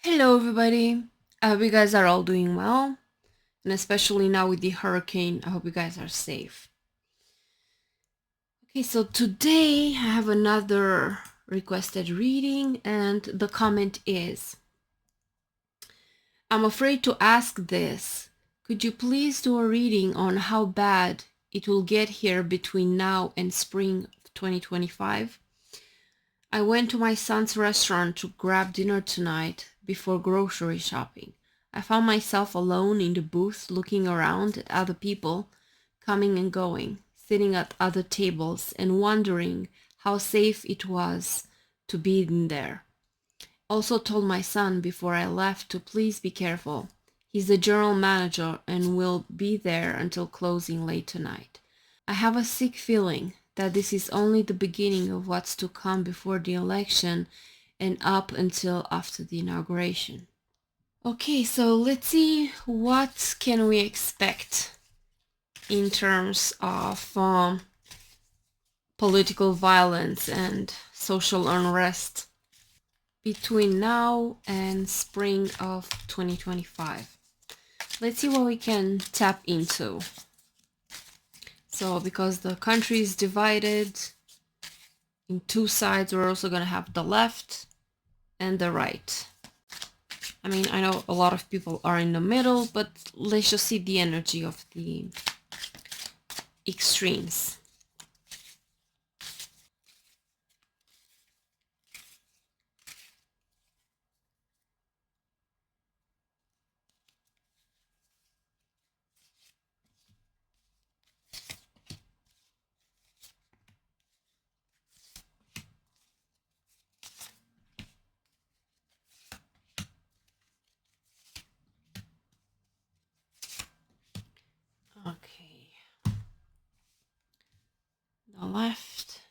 Hello, everybody. I hope you guys are all doing well, and especially now with the hurricane, I hope you guys are safe. Okay, so today I have another requested reading, and the comment is, I'm afraid to ask this. Could you please do a reading on how bad it will get here between now and spring of 2025? I went to my son's restaurant to grab dinner tonight before grocery shopping. I found myself alone in the booth looking around at other people coming and going, sitting at other tables and wondering how safe it was to be in there. Also told my son before I left to please be careful. He's the general manager and will be there until closing late tonight. I have a sick feeling that this is only the beginning of what's to come before the election and up until after the inauguration. Okay, so let's see what can we expect in terms of political violence and social unrest between now and spring of 2025. Let's see what we can tap into. So because the country is divided in two sides, we're also going to have the left and the right. I mean, I know a lot of people are in the middle, but let's just see the energy of the extremes. Okay. The left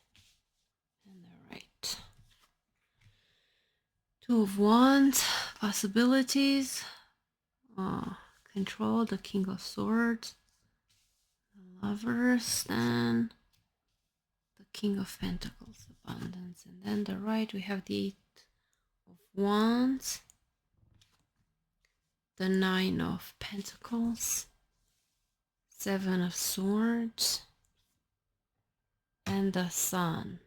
and the right. Two of Wands, possibilities, control, the King of Swords, the Lovers, then the King of Pentacles, abundance, and then the right we have the Eight of Wands, the Nine of Pentacles, Seven of Swords, and the Sun,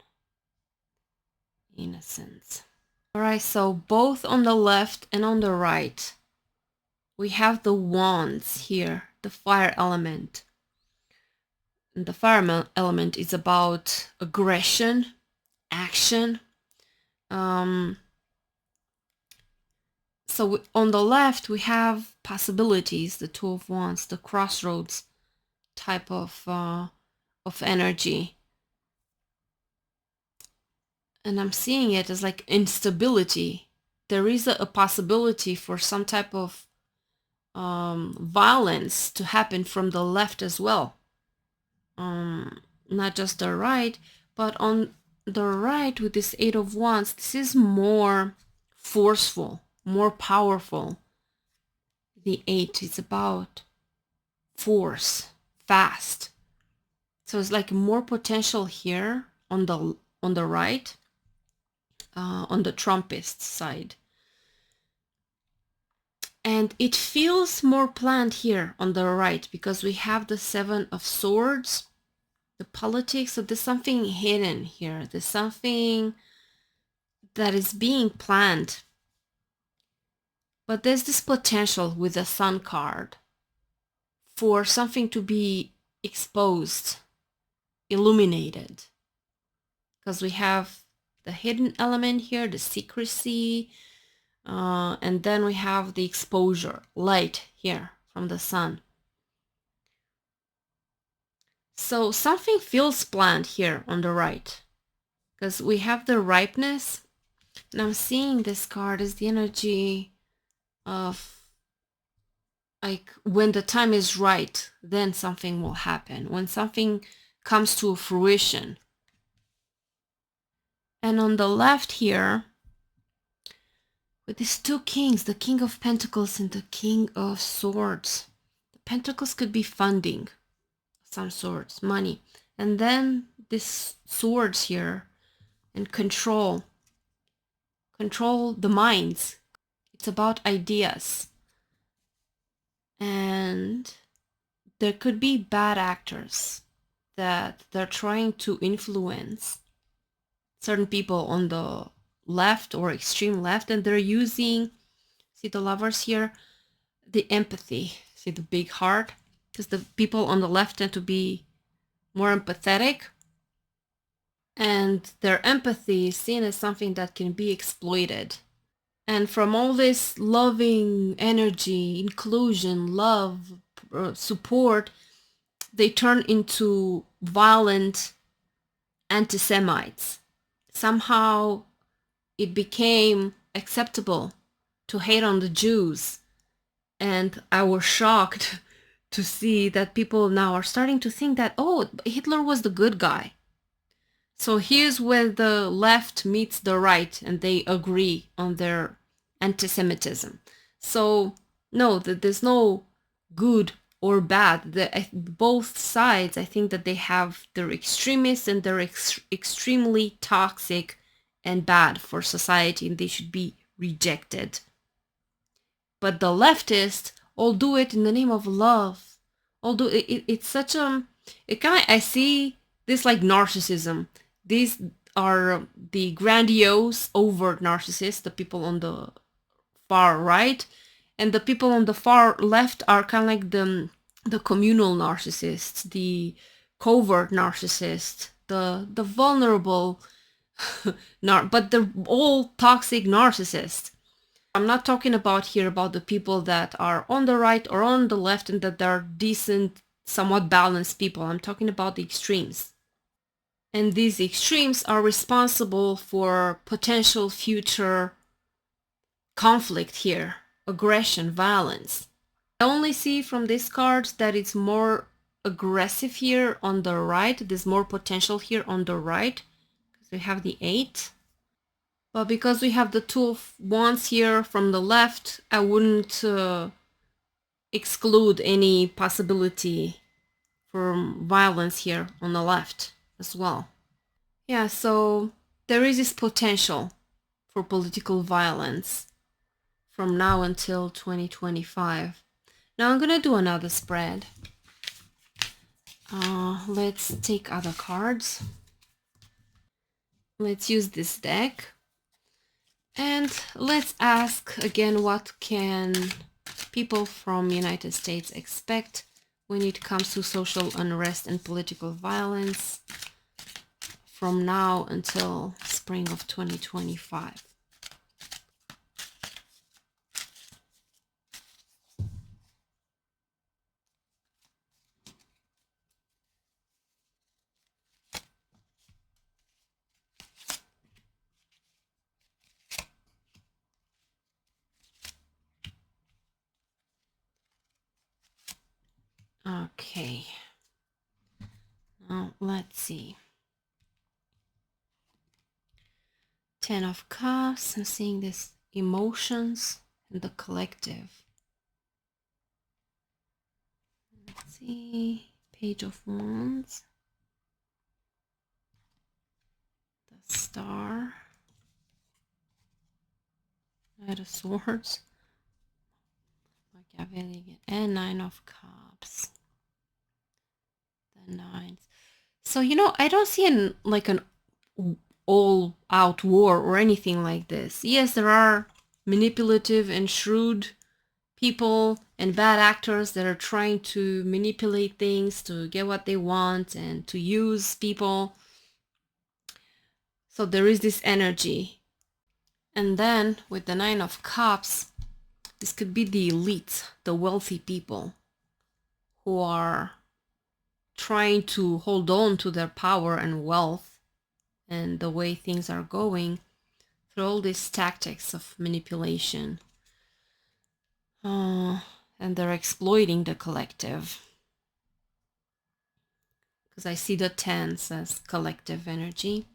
Innocence. Alright, so both on the left and on the right, we have the Wands here, the fire element. And the fire element is about aggression, action. So on the left, we have possibilities, the Two of Wands, the crossroads type of energy. And I'm seeing it as like instability. There is a possibility for some type of violence to happen from the left as well. Not just the right, but on the right with this Eight of Wands, this is more forceful, more powerful. The Eight is about force, fast. So it's like more potential here on the right, on the Trumpist side. And it feels more planned here on the right because we have the Seven of Swords, the politics. So there's something hidden here. There's something that is being planned. But there's this potential with the Sun card for something to be exposed, illuminated. Because we have the hidden element here, the secrecy, and then we have the exposure, light here from the sun. So something feels planned here on the right, because we have the ripeness, and I'm seeing this card as the energy of like when the time is right, then something will happen, when something comes to fruition. And on the left here, with these two kings, the King of Pentacles and the King of Swords. The Pentacles could be funding of some sorts, money. And then this swords here and control the minds. It's about ideas. And there could be bad actors that they're trying to influence certain people on the left or extreme left, and they're using, see the lovers here, the empathy, see the big heart, because the people on the left tend to be more empathetic, and their empathy is seen as something that can be exploited. And from all this loving energy, inclusion, love, support, they turn into violent anti-Semites. Somehow it became acceptable to hate on the Jews. And I was shocked to see that people now are starting to think that, oh, Hitler was the good guy. So here's where the left meets the right and they agree on their anti-Semitism. So no, there's no good or bad. Both sides, I think that they have their extremists and they're extremely toxic and bad for society, and they should be rejected. But the leftists all do it in the name of love. All do it's such it kind of, I see this like narcissism. These are the grandiose, overt narcissists, the people on the far right, and the people on the far left are kind of like the communal narcissists, the covert narcissists, the vulnerable, but they're all toxic narcissists. I'm not talking about here about the people that are on the right or on the left and that they're decent, somewhat balanced people. I'm talking about the extremes. And these extremes are responsible for potential future conflict here, aggression, violence. I only see from this card that it's more aggressive here on the right. There's more potential here on the right because we have the 8. But because we have the Two of Wands here from the left, I wouldn't exclude any possibility for violence here on the left as well. Yeah, so there is this potential for political violence from now until 2025. Now I'm gonna do another spread. Let's take other cards. Let's use this deck. And let's ask again, what can people from United States expect when it comes to social unrest and political violence from now until spring of 2025? Okay, now let's see. 10 of Cups, I'm seeing this emotions and the collective. Let's see, Page of Wands, the Star, Knight of Swords, Machiavelli, and 9 of Cups. The 9. So, I don't see an all-out war or anything like this. Yes, there are manipulative and shrewd people and bad actors that are trying to manipulate things to get what they want and to use people. So there is this energy. And then with the 9 of Cups, this could be the elite, the wealthy people who are trying to hold on to their power and wealth and the way things are going through all these tactics of manipulation. And they're exploiting the collective. Because I see the 10s as collective energy.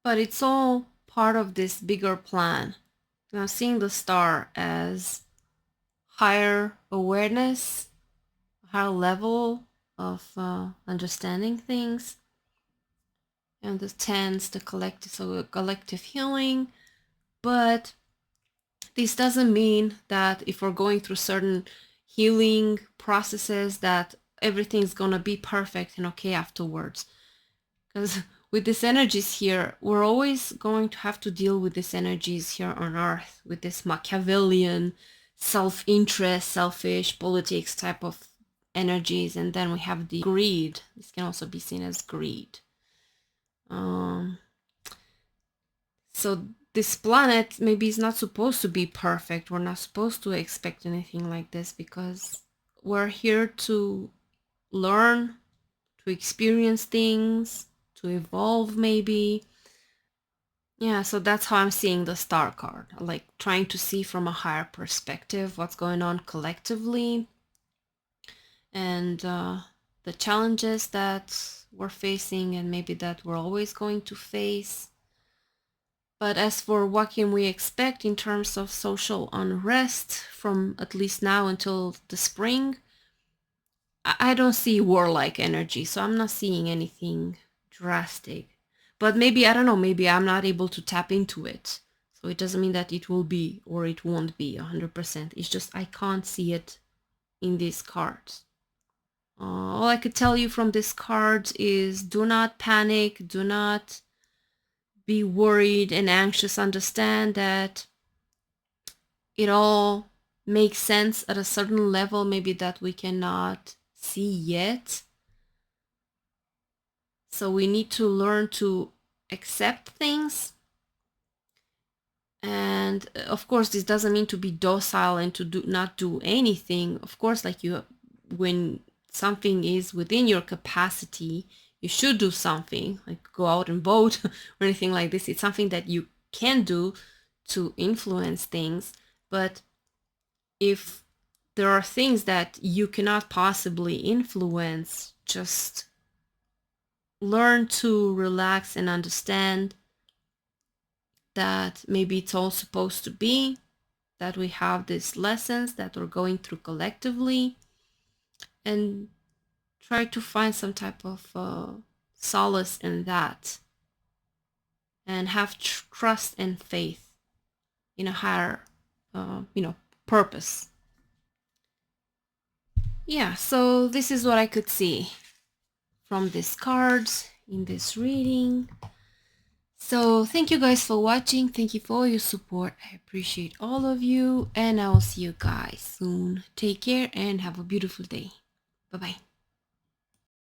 But it's all part of this bigger plan. Now, seeing the Star as higher awareness, higher level of understanding things. And the 10s, the collective, so collective healing. But this doesn't mean that if we're going through certain healing processes that everything's gonna be perfect and okay afterwards. Because with these energies here, we're always going to have to deal with these energies here on Earth, with this Machiavellian, self-interest, selfish politics type of energies. And then we have the greed. This can also be seen as greed. So this planet maybe is not supposed to be perfect. We're not supposed to expect anything like this because we're here to learn, to experience things, to evolve maybe. Yeah, so that's how I'm seeing the star card, like trying to see from a higher perspective what's going on collectively and the challenges that we're facing and maybe that we're always going to face. But as for what can we expect in terms of social unrest from at least now until the spring, I don't see warlike energy, so I'm not seeing anything drastic. But maybe, I don't know, maybe I'm not able to tap into it. So it doesn't mean that it will be or it won't be 100%. It's just I can't see it in these cards. All I could tell you from this card is do not panic, do not be worried and anxious. Understand that it all makes sense at a certain level, maybe that we cannot see yet. So we need to learn to accept things. And of course, this doesn't mean to be docile and to not do anything. Of course, like when something is within your capacity, you should do something, like go out and vote or anything like this. It's something that you can do to influence things. But if there are things that you cannot possibly influence, just learn to relax and understand that maybe it's all supposed to be, that we have these lessons that we're going through collectively, and try to find some type of solace in that and have trust and faith in a higher, purpose. Yeah, so this is what I could see from these cards in this reading. So thank you guys for watching. Thank you for all your support. I appreciate all of you, and I will see you guys soon. Take care and have a beautiful day. Bye bye.